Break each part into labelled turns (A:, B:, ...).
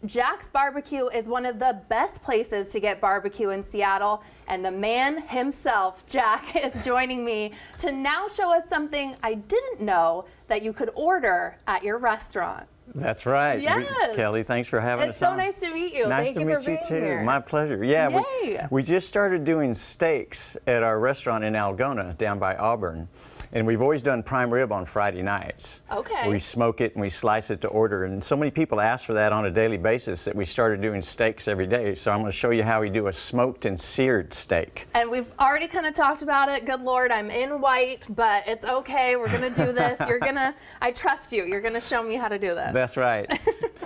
A: Jack's Barbecue is one of the best places to get barbecue in Seattle, and the man himself, Jack, is joining me to now show us something I didn't know that you could order at your restaurant.
B: That's right.
A: Yes.
B: Kelly, thanks for having us on.
A: It's so nice to meet you.
B: Nice
A: Thank
B: to
A: you
B: meet
A: for
B: you
A: being
B: too.
A: here.
B: My pleasure. Yeah,
A: Yay.
B: we just started doing steaks at our restaurant in Algona down by Auburn. And we've always done prime rib on Friday nights.
A: Okay.
B: We smoke it and we slice it to order. And so many people ask for that on a daily basis that we started doing steaks every day. So I'm going to show you how we do a smoked and seared steak.
A: And we've already kind of talked about it. Good Lord, I'm in white, but it's okay. We're going to do this. I trust you. You're going to show me how to do this.
B: That's right.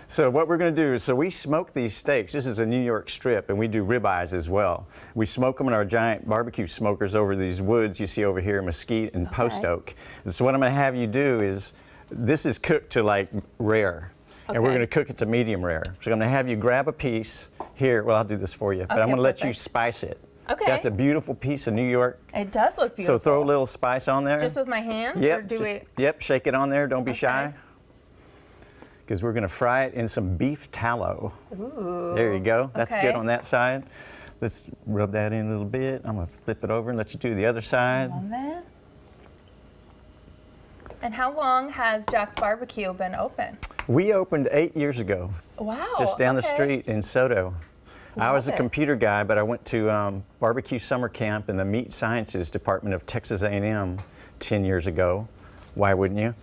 B: So what we're going to do is, we smoke these steaks. This is a New York strip, and we do ribeyes as well. We smoke them in our giant barbecue smokers over these woods you see over here, mesquite and post oak. So what I'm going to have you do is, this is cooked to like rare, and we're going to cook it to medium rare. So I'm going to have you grab a piece here. Well, I'll do this for you, but I'm going to let you spice it.
A: Okay.
B: That's a beautiful piece of New York.
A: It does look beautiful.
B: So throw a little spice on there.
A: Just with my hands?
B: Yep.
A: Or do we...
B: Yep, shake it on there. Don't be shy. Because we're going to fry it in some beef tallow.
A: Ooh.
B: There you go. That's good on that side. Let's rub that in a little bit. I'm going to flip it over and let you do the other side.
A: On that. And how long has Jack's Barbecue been open?
B: We opened 8 years ago.
A: Wow.
B: Just down the street in Soto. I was a computer guy, but I went to barbecue summer camp in the Meat Sciences Department of Texas A&M 10 years ago. Why wouldn't you?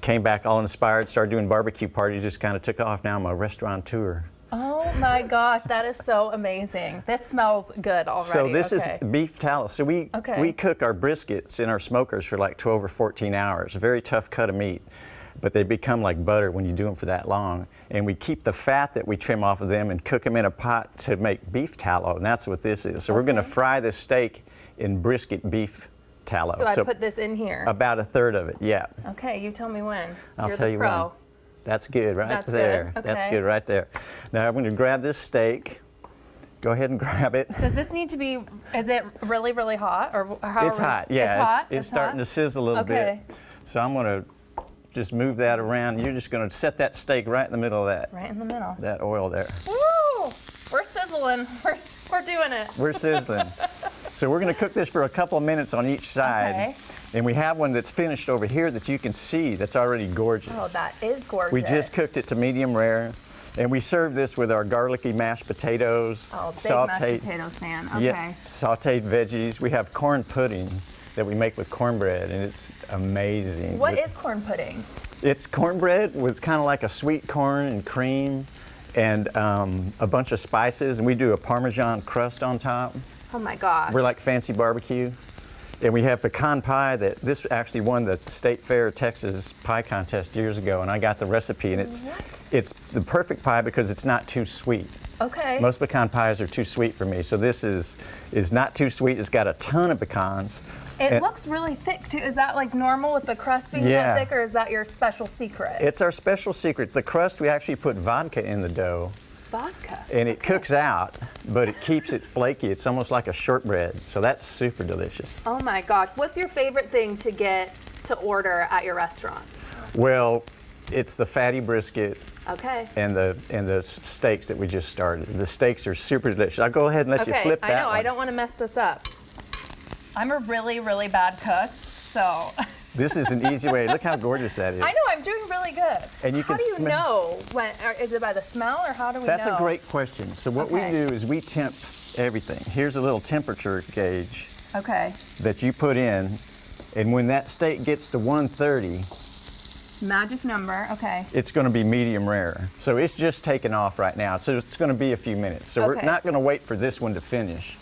B: Came back all inspired, started doing barbecue parties, just kind of took off. Now I'm a restaurateur.
A: Oh my gosh, that is so amazing. This smells good already.
B: So this is beef tallow. So we cook our briskets in our smokers for like 12 or 14 hours. A very tough cut of meat, but they become like butter when you do them for that long. And we keep the fat that we trim off of them and cook them in a pot to make beef tallow, and that's what this is. So we're going to fry this steak in brisket beef tallow.
A: So I put this in here?
B: About a third of it, yeah.
A: Okay, you tell me when.
B: I'll tell you when. That's good right there.
A: Good. Okay.
B: That's good right there. Now I'm going to grab this steak. Go ahead and grab it.
A: Does this need to be, is it really, really hot? Or how
B: it's hot, yeah.
A: It's hot?
B: It's starting to sizzle a little bit. So I'm going to just move that around. You're just going to set that steak right in the middle of that.
A: Right in the middle.
B: That oil there.
A: Woo! We're sizzling. We're doing it.
B: We're sizzling. So we're going to cook this for a couple of minutes on each side.
A: Okay.
B: And we have one that's finished over here that you can see that's already gorgeous.
A: Oh, that is gorgeous.
B: We just cooked it to medium rare. And we serve this with our garlicky mashed potatoes.
A: Oh, big mashed potatoes fan. Okay.
B: Yeah, sauteed veggies. We have corn pudding that we make with cornbread, and it's amazing.
A: What is corn pudding?
B: It's cornbread with kind of like a sweet corn and cream and a bunch of spices, and we do a Parmesan crust on top.
A: Oh my gosh.
B: We're like fancy barbecue. And we have pecan pie this actually won the State Fair Texas Pie Contest years ago, and I got the recipe, and it's the perfect pie because it's not too sweet.
A: Okay.
B: Most pecan pies are too sweet for me, so this is not too sweet. It's got a ton of pecans.
A: It looks really thick too. Is that like normal with the crust being that thick, or is that your special secret?
B: It's our special secret. The crust, we actually put vodka in the dough.
A: Vodka.
B: And it cooks out, but it keeps it flaky. It's almost like a shortbread, so that's super delicious.
A: Oh my gosh. What's your favorite thing to get to order at your restaurant?
B: Well, it's the fatty brisket.
A: Okay.
B: And the steaks that we just started. The steaks are super delicious. I'll go ahead and let you flip that.
A: I know,
B: one.
A: I don't want to mess this up. I'm a really, really bad cook, so.
B: This is an easy way. Look how gorgeous that is.
A: I know, I'm doing really good.
B: And you
A: how do you know? Is it by the smell, or how do we know?
B: That's a great question. So what we do is we temp everything. Here's a little temperature gauge that you put in, and when that steak gets to 130,
A: magic number,
B: it's going to be medium rare. So it's just taking off right now, so it's going to be a few minutes. So we're not going to wait for this one to finish,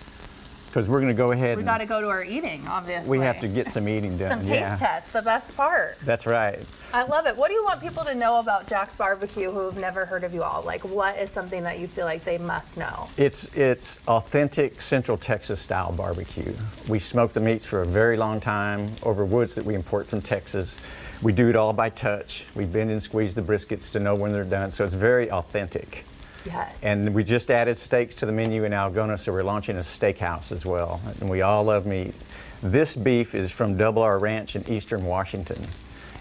B: because we're going to go ahead.
A: We got to go to our eating, obviously.
B: We have to get some eating done.
A: Some taste tests, the best part.
B: That's right.
A: I love it. What do you want people to know about Jack's Barbecue who have never heard of you all? Like, what is something that you feel like they must know?
B: It's authentic Central Texas style barbecue. We smoke the meats for a very long time over woods that we import from Texas. We do it all by touch. We bend and squeeze the briskets to know when they're done, so it's very authentic.
A: Yes.
B: And we just added steaks to the menu in Algona, so we're launching a steakhouse as well. And we all love meat. This beef is from Double R Ranch in eastern Washington.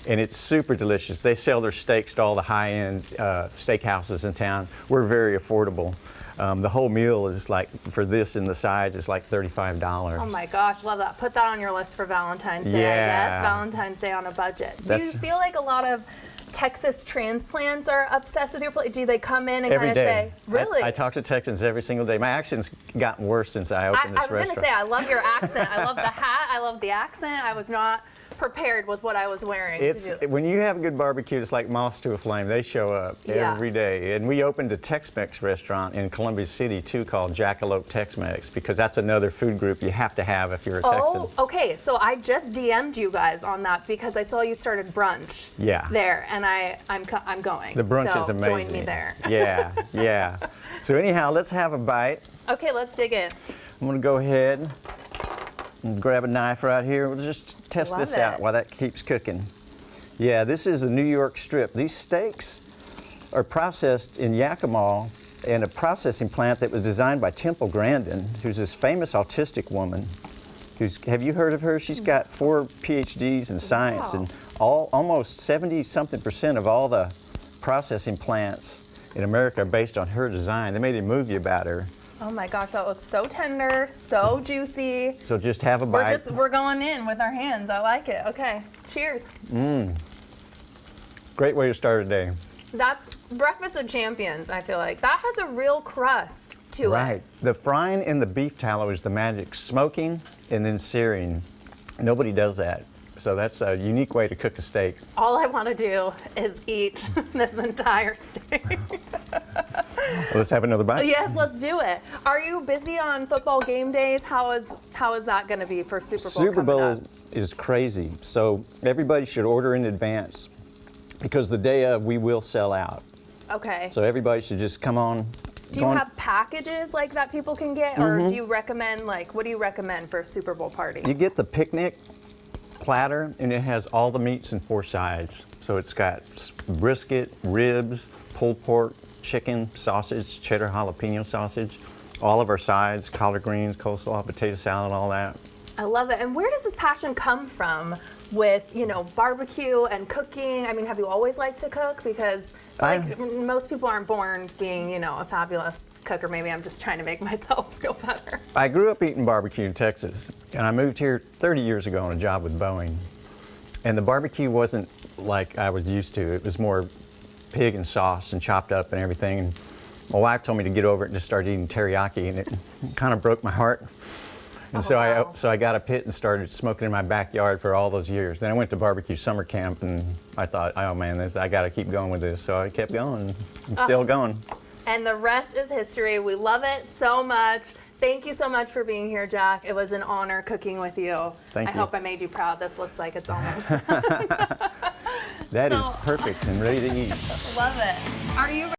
B: and it's super delicious. They sell their steaks to all the high-end steakhouses in town. We're very affordable. The whole meal is like, for this and the sides, is like $35.
A: Oh my gosh, love that. Put that on your list for Valentine's Day, I guess. Valentine's Day on a budget. Do you feel like a lot of Texas transplants are obsessed with your place? Do they come in and kind of say, really?
B: I talk to Texans every single day. My accent's gotten worse since I opened this restaurant.
A: I was going to say, I love your accent. I love the hat. I love the accent. I was not prepared with what I was wearing.
B: When you have a good barbecue, it's like moths to a flame. They show up every day. And we opened a Tex-Mex restaurant in Columbia City too, called Jackalope Tex-Mex, because that's another food group you have to have if you're a Texan.
A: Oh, okay. So I just DM'd you guys on that because I saw you started brunch there, and I'm going.
B: The brunch is amazing.
A: Join me there.
B: Yeah. So anyhow, let's have a bite.
A: Okay, let's dig in.
B: I'm gonna go ahead and grab a knife right here. We'll just test this out while that keeps cooking. Yeah, this is a New York strip. These steaks are processed in Yakima in a processing plant that was designed by Temple Grandin, who's this famous autistic woman. Have you heard of her? She's got 4 PhDs in science, and almost 70-something% of all the processing plants in America are based on her design. They made a movie about her.
A: Oh my gosh, that looks so tender, so juicy.
B: So just have a bite.
A: We're going in with our hands. I like it. Okay, cheers.
B: Great way to start a day.
A: That's breakfast of champions, I feel like. That has a real crust to it.
B: Right. The frying in the beef tallow is the magic. Smoking and then searing. Nobody does that. So that's a unique way to cook a steak.
A: All I want to do is eat this entire steak.
B: Let's have another bite.
A: Yes, let's do it. Are you busy on football game days? How is that going to be for Super Bowl?
B: Super Bowl is crazy. So everybody should order in advance because the day of we will sell out.
A: Okay.
B: So everybody should just come on.
A: Do you have packages like that people can get, or do you recommend, like, what do you recommend for a Super Bowl party?
B: You get the picnic platter, and it has all the meats and 4 sides. So it's got brisket, ribs, pulled pork, chicken, sausage, cheddar jalapeno sausage, all of our sides, collard greens, coleslaw, potato salad, all that.
A: I love it. And where does this passion come from with, barbecue and cooking? I mean, have you always liked to cook? Because most people aren't born being, a fabulous cook, or maybe I'm just trying to make myself feel better.
B: I grew up eating barbecue in Texas, and I moved here 30 years ago on a job with Boeing. And the barbecue wasn't like I was used to. It was more pig and sauce and chopped up and everything. And my wife told me to get over it and just start eating teriyaki, and it kind of broke my heart. And so I got a pit and started smoking in my backyard for all those years. Then I went to barbecue summer camp, and I thought, oh man, I got to keep going with this. So I kept going. I'm still going.
A: And the rest is history. We love it so much. Thank you so much for being here, Jack. It was an honor cooking with you.
B: Thank you.
A: I hope I made you proud. This looks like it's almost done.
B: That is perfect and ready to eat.
A: Love it. Are you